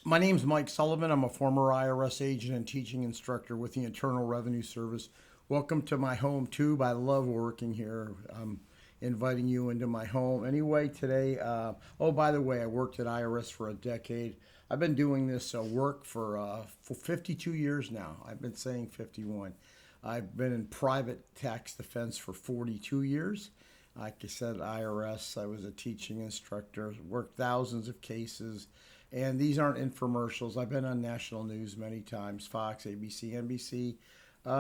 My name's Mike Sullivan. I'm a former IRS agent and teaching instructor with the Internal Revenue Service. Welcome to my home tube. I love working here. I'm inviting you into my home. Anyway, today, oh, by the way, I worked at IRS for a decade. I've been doing this work for 52 years now. I've been saying 51. I've been in private tax defense for 42 years. Like I said, IRS, I was a teaching instructor, worked thousands of cases. And these aren't infomercials. I've been on national news many times, Fox, ABC, NBC,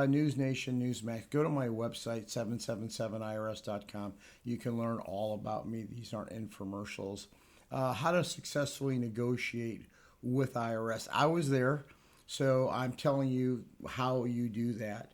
News Nation, Newsmax. Go to my website, 777irs.com. You can learn all about me. These aren't infomercials. How to successfully negotiate with IRS. I was there, so I'm telling you how you do that.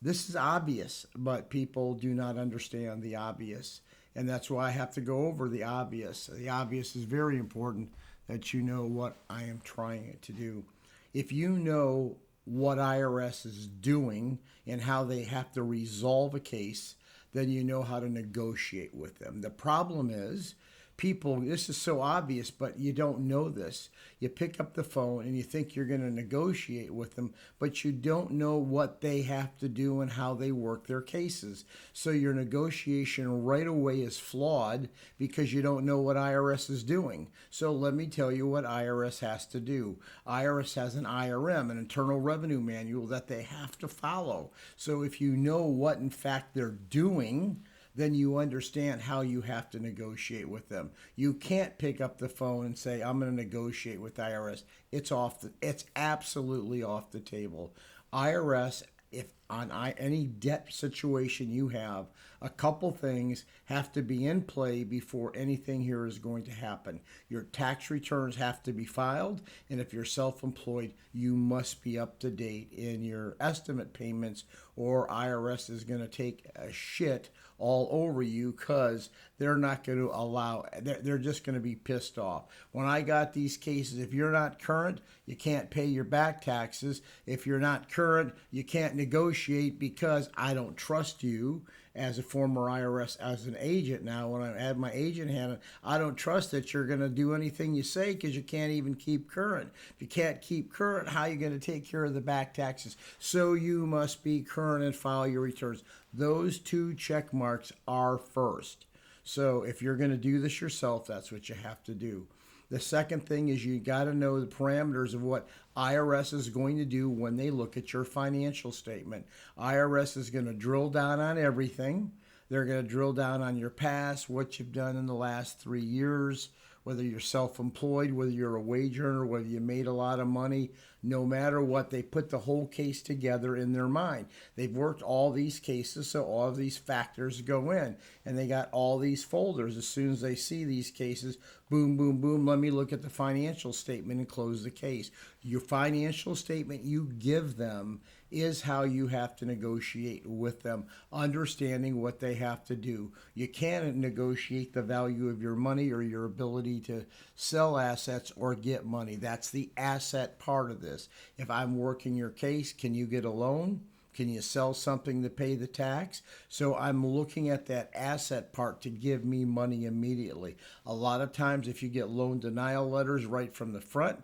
This is obvious, but people do not understand the obvious. And that's why I have to go over the obvious. The obvious is very important that you know what I am trying to do. If you know what IRS is doing and how they have to resolve a case, then you know how to negotiate with them. The problem is, people, this is so obvious, but you don't know this. You pick up the phone and you think you're going to negotiate with them, but you don't know what they have to do and how they work their cases. So your negotiation right away is flawed because you don't know what IRS is doing. So let me tell you what IRS has to do. IRS has an IRM, an Internal Revenue Manual, that they have to follow. So if you know what in fact they're doing, then you understand how you have to negotiate with them. You can't pick up the phone and say, I'm going to negotiate with IRS. It's absolutely off the table. IRS, if on any debt situation you have, a couple things have to be in play before anything here is going to happen. Your tax returns have to be filed, and if you're self-employed, you must be up to date in your estimate payments, or IRS is going to take a shit all over you because they're not going to allow, they're just going to be pissed off. When I got these cases, if you're not current, you can't pay your back taxes. If you're not current, you can't negotiate because I don't trust you as a former IRS, as an agent now. When I had my agent hand, I don't trust that you're going to do anything you say because you can't even keep current. If you can't keep current, how are you going to take care of the back taxes? So you must be current and file your returns. Those two check marks are first. So if you're going to do this yourself, that's what you have to do. The second thing is you got to know the parameters of what IRS is going to do when they look at your financial statement. IRS is going to drill down on everything. They're going to drill down on your past, what you've done in the last 3 years, whether you're self-employed, whether you're a wage earner, whether you made a lot of money. No matter what, they put the whole case together in their mind. They've worked all these cases, so all of these factors go in. And they got all these folders. As soon as they see these cases, boom, boom, boom, let me look at the financial statement and close the case. Your financial statement you give them is how you have to negotiate with them, understanding what they have to do. You can't negotiate the value of your money or your ability to sell assets or get money. That's the asset part of this. If I'm working your case, can you get a loan? Can you sell something to pay the tax? So I'm looking at that asset part to give me money immediately. A lot of times if you get loan denial letters right from the front,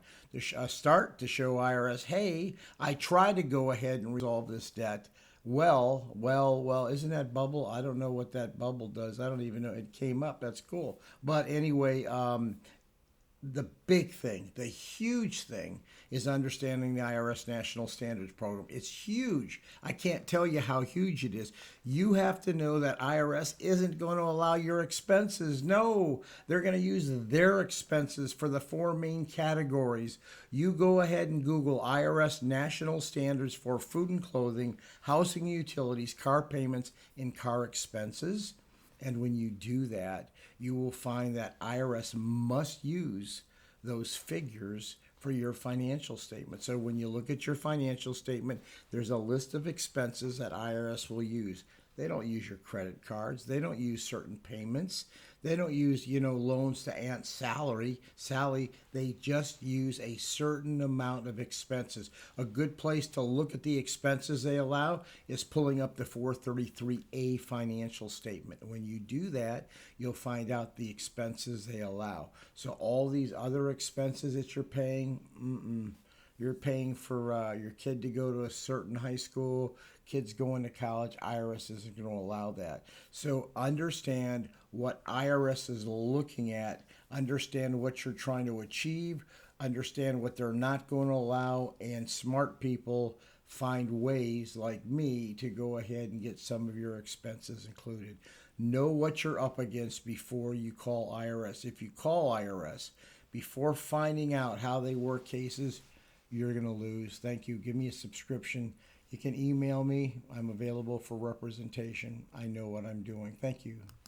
start to show IRS, hey, I tried to go ahead and resolve this debt. Well, isn't that bubble? I don't know what that bubble does. I don't even know. It came up. That's cool. But anyway, the big thing, the huge thing, is understanding the IRS National Standards Program. It's huge. I can't tell you how huge it is. You have to know that IRS isn't going to allow your expenses. No, they're going to use their expenses for the four main categories. You go ahead and Google IRS National Standards for food and clothing, housing and utilities, car payments, and car expenses. And when you do that, you will find that IRS must use those figures for your financial statement. So when you look at your financial statement, there's a list of expenses that IRS will use. They don't use your credit cards. They don't use certain payments. They don't use, loans to Aunt Sally. They just use a certain amount of expenses. A good place to look at the expenses they allow is pulling up the 433A financial statement. When you do that, you'll find out the expenses they allow. So all these other expenses that you're paying, you're paying for your kid to go to a certain high school, kids going to college. IRS isn't going to allow that. So understand what IRS is looking at, understand what you're trying to achieve, understand what they're not going to allow, and smart people find ways like me to go ahead and get some of your expenses included. Know what you're up against before you call IRS. If you call IRS before finding out how they work cases, you're going to lose. Thank you. Give me a subscription. You can email me. I'm available for representation. I know what I'm doing. Thank you.